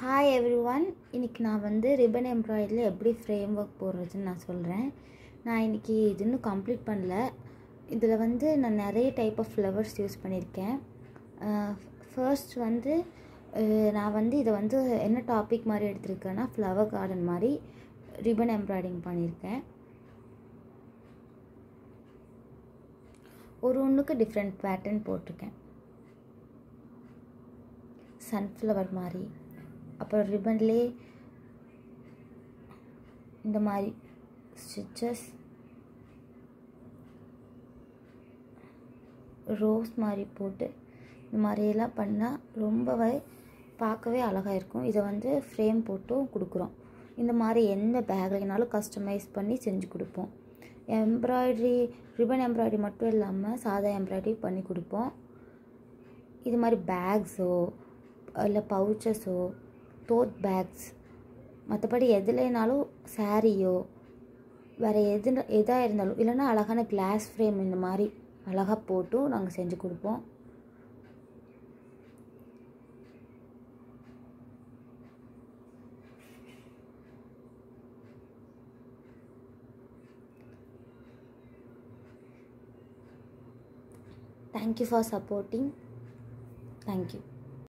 Hi everyone. இன்றைக்கி நான் வந்து ரிப்பன் எம்ப்ராய்டரியில் எப்படி ஃப்ரேம் ஒர்க் போடுறதுன்னு நான் சொல்கிறேன். நான் இன்றைக்கி இது இன்னும் கம்ப்ளீட் பண்ணல. இதில் வந்து நான் நிறைய டைப் ஆஃப் ஃப்ளவர்ஸ் யூஸ் பண்ணியிருக்கேன். ஃபர்ஸ்ட் வந்து நான் வந்து இதை வந்து என்ன டாபிக் மாதிரி எடுத்திருக்கேன்னா ஃப்ளவர் கார்டன் மாதிரி ரிப்பன் எம்ப்ராய்டிங் பண்ணியிருக்கேன். ஒன்றுக்கு டிஃப்ரெண்ட் பேட்டர்ன் போட்டிருக்கேன். சன்ஃப்ளவர் மாதிரி, அப்புறம் ரிப்பன்லே இந்த மாதிரி ஸ்டிச்சஸ், ரோஸ் மாதிரி போட்டு இந்த மாதிரியெல்லாம் பண்ணால் ரொம்பவே பார்க்கவே அழகாக இருக்கும். இதை வந்து ஃப்ரேம் போட்டும் கொடுக்குறோம். இந்த மாதிரி எந்த பேக்லைனாலும் கஸ்டமைஸ் பண்ணி செஞ்சு கொடுப்போம். எம்ப்ராய்டரி, ரிப்பன் எம்ப்ராய்டரி மட்டும் இல்லாமல் சாதா எம்ப்ராய்டரி பண்ணி கொடுப்போம். இது மாதிரி பேக்ஸோ இல்லை பவுச்சஸோ, டோட் பேக்ஸ், மற்றபடி எதுலேனாலும் சாரியோ வேறு எதாக இருந்தாலும், இல்லைன்னா அழகான கிளாஸ் ஃப்ரேம் இந்த மாதிரி அழகாக போட்டும் நாங்கள் செஞ்சு கொடுப்போம். Thank you for supporting. Thank you.